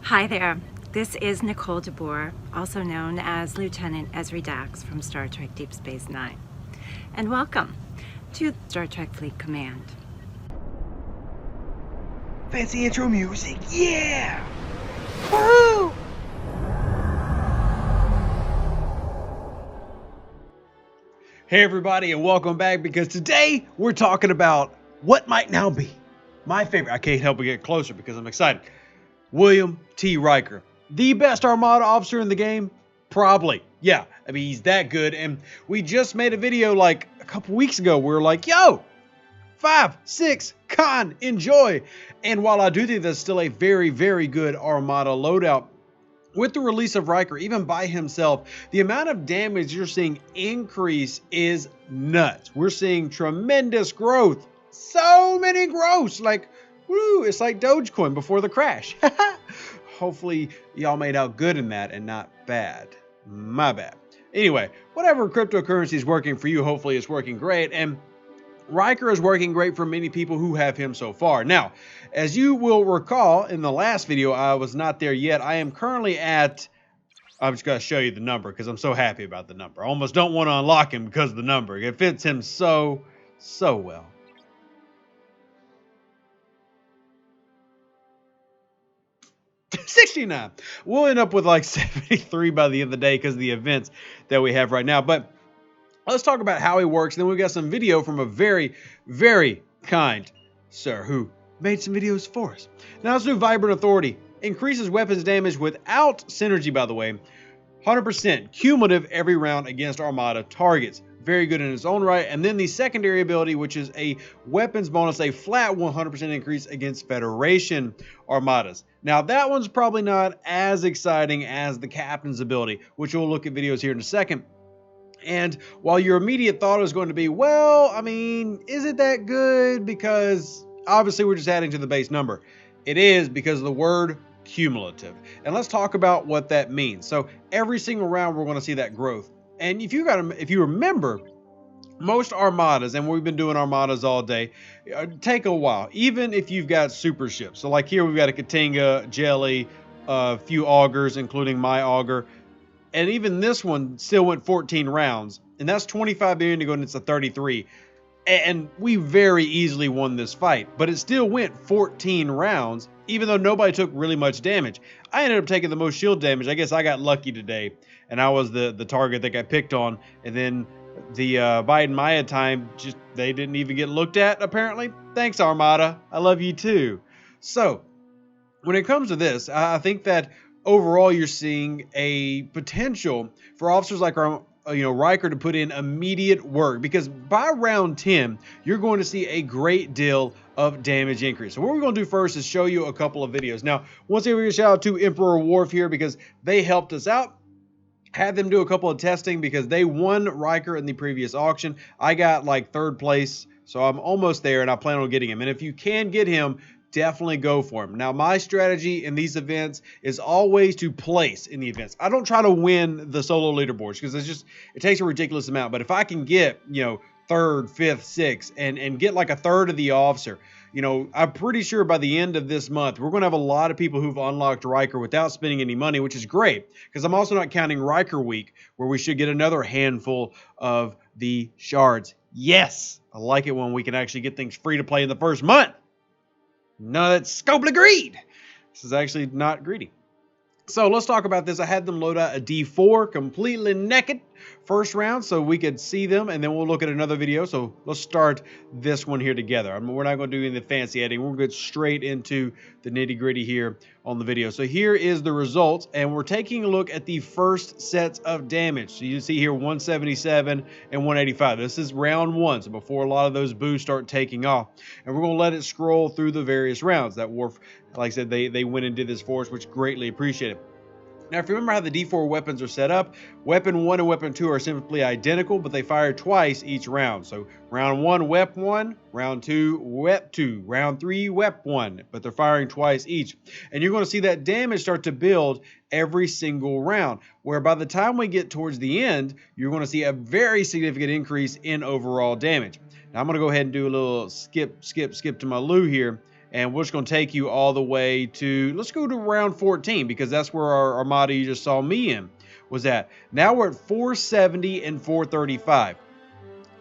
Hi there, this is Nicole DeBoer, also known as Lieutenant Ezri Dax from Star Trek Deep Space Nine. And welcome to Star Trek Fleet Command. Fancy intro music, yeah! Woo! Hey everybody, and welcome back, because today we're talking about what might now be my favorite. I can't help but get closer because I'm excited. William T. Riker, the best Armada officer in the game? Probably. Yeah, I mean, he's that good. And we just made a video like a couple weeks ago. We were like, yo, 5, 6, con, enjoy. And while I do think that's still a very, very good Armada loadout, with the release of Riker, even by himself, the amount of damage you're seeing increase is nuts. We're seeing tremendous growth. So many growths. Like, woo, it's like Dogecoin before the crash. Hopefully y'all made out good in that and not bad. My bad. Anyway, whatever cryptocurrency is working for you, hopefully it's working great. And Riker is working great for many people who have him so far. Now, as you will recall, in the last video, I was not there yet. I am currently at, I'm just going to show you the number because I'm so happy about the number. I almost don't want to unlock him because of the number. It fits him so well. $69. We'll end up with like 73 by the end of the day because of the events that we have right now. But let's talk about how he works. And then we've got some video from a very, very kind sir who made some videos for us. Now let's do Vibrant Authority. Increases weapons damage without synergy, by the way. 100% cumulative every round against Armada targets. Very good in its own right. And then the secondary ability, which is a weapons bonus, a flat 100% increase against Federation Armadas. Now that one's probably not as exciting as the captain's ability, which we'll look at videos here in a second. And while your immediate thought is going to be, well, I mean, is it that good? Because obviously we're just adding to the base number. It is, because of the word cumulative. And let's talk about what that means. So every single round we're going to see that growth. And if you remember, most Armadas, and we've been doing Armadas all day, take a while, even if you've got super ships. So like here we've got a Katinga, Jelly, a few augers, including my auger. And even this one still went 14 rounds. And that's 25 billion to go, and it's a 33. And we very easily won this fight. But it still went 14 rounds, even though nobody took really much damage. I ended up taking the most shield damage. I guess I got lucky today. And I was the target that got picked on. And then the Biden Maya time, just they didn't even get looked at, apparently. Thanks, Armada. I love you too. So, when it comes to this, I think that overall, you're seeing a potential for officers like Riker to put in immediate work, because by round 10, you're going to see a great deal of damage increase. So what we're going to do first is show you a couple of videos. Now, once again, we're going to shout out to Emperor Worf here because they helped us out. Had them do a couple of testing because they won Riker in the previous auction. I got like 3rd place, so I'm almost there, and I plan on getting him. And if you can get him, definitely go for him. Now, my strategy in these events is always to place in the events. I don't try to win the solo leaderboards because it takes a ridiculous amount. But if I can get, 3rd, 5th, 6th, and get like a 1/3 of the officer, I'm pretty sure by the end of this month, we're going to have a lot of people who've unlocked Riker without spending any money, which is great, because I'm also not counting Riker Week, where we should get another handful of the shards. Yes, I like it when we can actually get things free to play in the first month. No, that's scopely greed. This is actually not greedy. So let's talk about this. I had them load out a D4 completely naked first round so we could see them, and then we'll look at another video. So let's start this one here together. We're not going to do any fancy editing. We're going to get straight into the nitty gritty here on the video. So here is the results, and we're taking a look at the first sets of damage. So you see here 177 and 185. This is round 1, so before a lot of those boosts start taking off. And we're going to let it scroll through the various rounds. That Worf, like I said, they went and did this for us, which greatly appreciate it. Now, if you remember how the D4 weapons are set up, Weapon 1 and Weapon 2 are simply identical, but they fire twice each round. So round 1, Wep 1, round 2, Wep 2, round 3, Wep 1, but they're firing twice each. And you're going to see that damage start to build every single round, where by the time we get towards the end, you're going to see a very significant increase in overall damage. Now, I'm going to go ahead and do a little skip to my loo here And we're just going to take you all the way to, let's go to round 14, because that's where our Armada you just saw me in was at. Now we're at 470 and 435.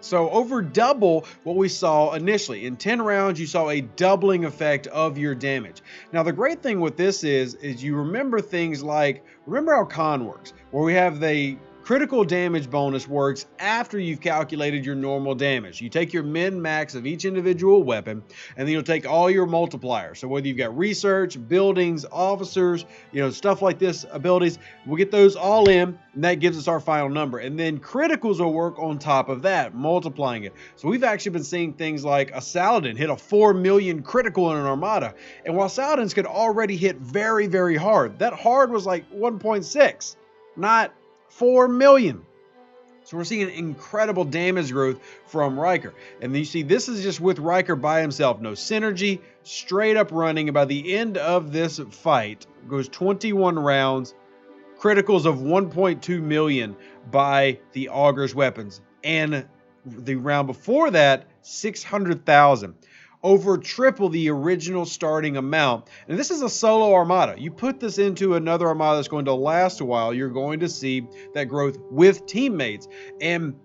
So over double what we saw initially. In 10 rounds, you saw a doubling effect of your damage. Now, the great thing with this is you remember things like, remember how con works, where we have the critical damage bonus works after you've calculated your normal damage. You take your min max of each individual weapon, and then you'll take all your multipliers. So whether you've got research, buildings, officers, stuff like this, abilities, we'll get those all in, and that gives us our final number. And then criticals will work on top of that, multiplying it. So we've actually been seeing things like a Saladin hit a 4 million critical in an Armada. And while Saladins could already hit very, very hard, that hard was like 1.6, not 4 million. So we're seeing incredible damage growth from Riker. And you see, this is just with Riker by himself. No synergy, straight up running. And by the end of this fight, goes 21 rounds, criticals of 1.2 million by the Augur's weapons. And the round before that, 600,000. Over triple the original starting amount. And this is a solo Armada. You put this into another Armada that's going to last a while, you're going to see that growth with teammates. And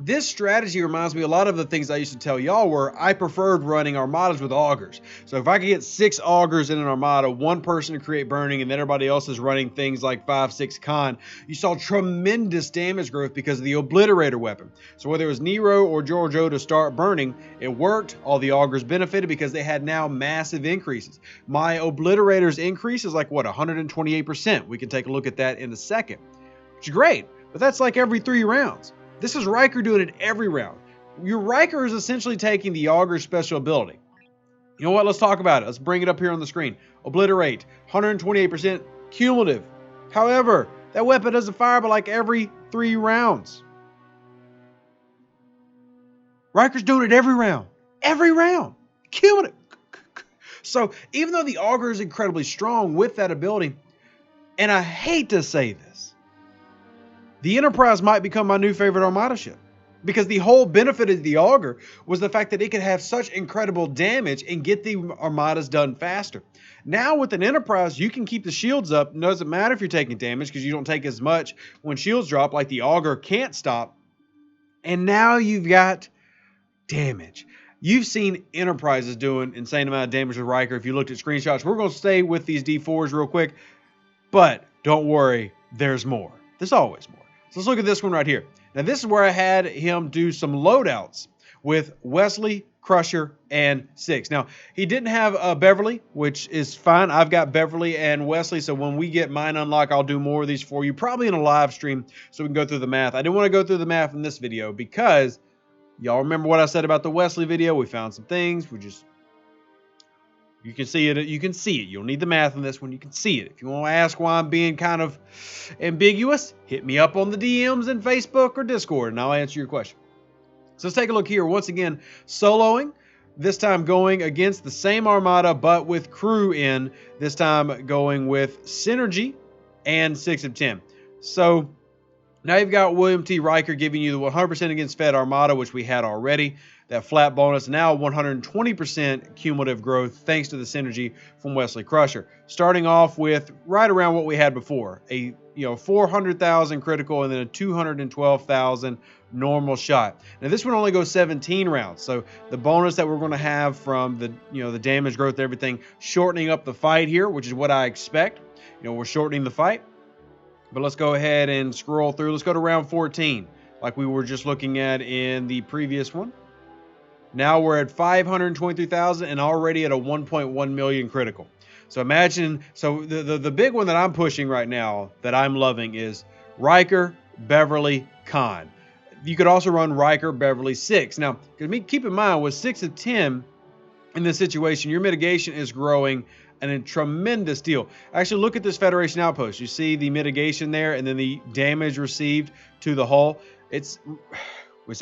this strategy reminds me a lot of the things I used to tell y'all, where I preferred running Armadas with augurs. So if I could get 6 augurs in an Armada, one person to create burning, and then everybody else is running things like 5-6 con, you saw tremendous damage growth because of the obliterator weapon. So whether it was Nero or Giorgio to start burning, it worked. All the augurs benefited because they had now massive increases. My obliterators increase is like, what, 128%. We can take a look at that in a second, which is great, but that's like every 3 rounds. This is Riker doing it every round. Your Riker is essentially taking the Augur special ability. You know what? Let's talk about it. Let's bring it up here on the screen. Obliterate, 128% cumulative. However, that weapon doesn't fire but like every 3 rounds. Riker's doing it every round. Every round. Cumulative. So even though the Augur is incredibly strong with that ability, and I hate to say this, the Enterprise might become my new favorite Armada ship, because the whole benefit of the Augur was the fact that it could have such incredible damage and get the Armadas done faster. Now with an Enterprise, you can keep the shields up. It doesn't matter if you're taking damage, because you don't take as much when shields drop, like the Augur can't stop. And now you've got damage. You've seen Enterprises doing insane amount of damage with Riker if you looked at screenshots. We're going to stay with these D4s real quick, but don't worry, there's more. There's always more. So let's look at this one right here. Now this is where I had him do some loadouts with Wesley, Crusher, and Six. Now he didn't have Beverly, which is fine. I've got Beverly and Wesley, so when we get mine unlocked, I'll do more of these for you, probably in a live stream, so we can go through the math. I didn't want to go through the math in this video because y'all remember what I said about the Wesley video. We found some things. You can see it. You can see it. You don't need the math on this one. You can see it. If you want to ask why I'm being kind of ambiguous, hit me up on the DMs in Facebook or Discord, and I'll answer your question. So let's take a look here. Once again, soloing. This time going against the same Armada, but with crew in. This time going with Synergy and 6 of 10. So now you've got William T. Riker giving you the 100% against Fed Armada, which we had already. That flat bonus, now 120% cumulative growth thanks to the synergy from Wesley Crusher. Starting off with right around what we had before, a 400,000 critical and then a 212,000 normal shot. Now this one only goes 17 rounds, so the bonus that we're going to have from the the damage growth and everything, shortening up the fight here, which is what I expect. We're shortening the fight, but let's go ahead and scroll through. Let's go to round 14, like we were just looking at in the previous one. Now we're at 523,000 and already at a 1.1 million critical. So imagine, the big one that I'm pushing right now that I'm loving is Riker, Beverly, Khan. You could also run Riker, Beverly, 6. Now, keep in mind, with 6 of 10 in this situation, your mitigation is growing and a tremendous deal. Actually, look at this Federation outpost. You see the mitigation there and then the damage received to the hull. It's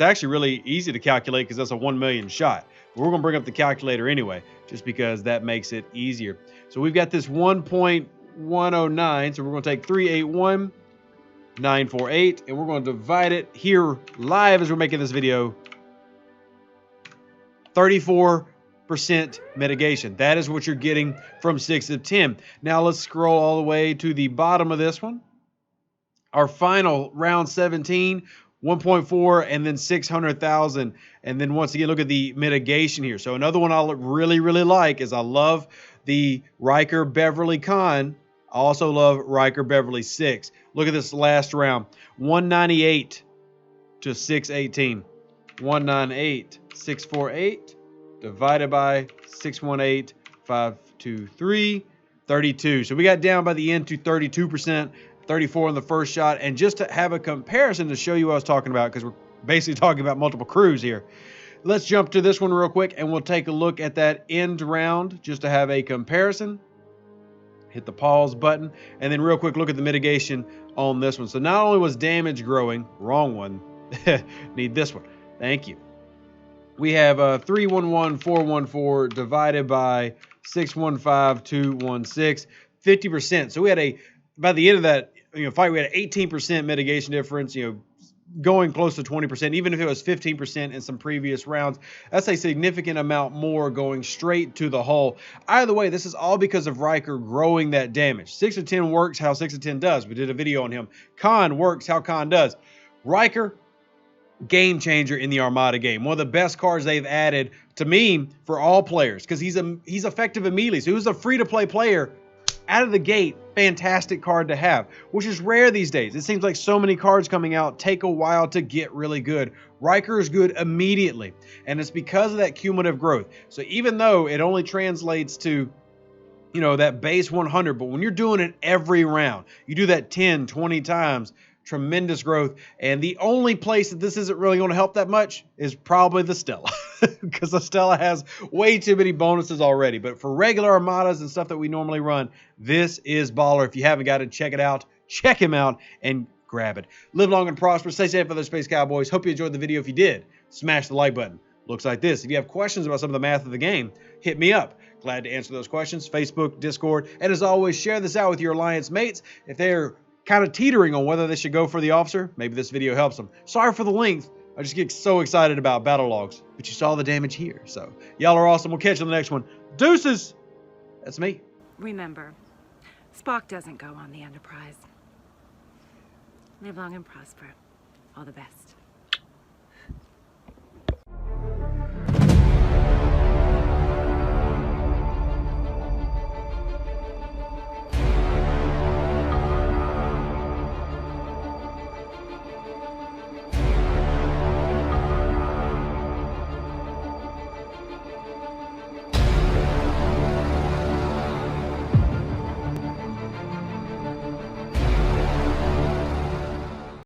actually really easy to calculate because that's a 1 million shot. But we're going to bring up the calculator anyway, just because that makes it easier. So we've got this 1.109. So we're going to take 381,948, and we're going to divide it here live as we're making this video. 34 mitigation. That is what you're getting from 6 of 10. Now let's scroll all the way to the bottom of this one. Our final round 17, 1.4, and then 600,000. And then once again, look at the mitigation here. So another one I really, really like is I love the Riker Beverly Con. I also love Riker Beverly 6. Look at this last round, 198 to 618. 198, 648 divided by 618, 523, 32. So we got down by the end to 32%. 34 in the first shot. And just to have a comparison to show you what I was talking about, because we're basically talking about multiple crews here, let's jump to this one real quick and we'll take a look at that end round just to have a comparison. Hit the pause button and then real quick look at the mitigation on this one. So not only was damage growing, wrong one, need this one, thank you. We have 311, 414 divided by 615, 216, 50%. So we had by the end of that fight, we had an 18% mitigation difference, going close to 20%, even if it was 15% in some previous rounds. That's a significant amount more going straight to the hull. Either way, this is all because of Riker growing that damage. 6 of 10 works how 6 of 10 does. We did a video on him. Khan works how Khan does. Riker, game changer in the Armada game. One of the best cards they've added to me for all players because he's effective immediately. So he was a free-to-play player out of the gate. Fantastic card to have, which is rare these days. It seems like so many cards coming out take a while to get really good. Riker is good immediately, and it's because of that cumulative growth. So even though it only translates to that base 100, but when you're doing it every round, you do that 10, 20 times, tremendous growth. And the only place that this isn't really going to help that much is probably the Stella, because the Stella has way too many bonuses already. But for regular Armadas and stuff that we normally run, this is baller. If you haven't got it, check it out. Check him out and grab it. Live long and prosper. Stay safe, other Space Cowboys. Hope you enjoyed the video. If you did, smash the like button. Looks like this. If you have questions about some of the math of the game, hit me up. Glad to answer those questions. Facebook, Discord, and as always, share this out with your Alliance mates. If they're kind of teetering on whether they should go for the officer, maybe this video helps them. Sorry for the length. I just get so excited about battle logs, but you saw the damage here. So y'all are awesome. We'll catch you on the next one. Deuces. That's me. Remember, Spock doesn't go on the Enterprise. Live long and prosper. All the best.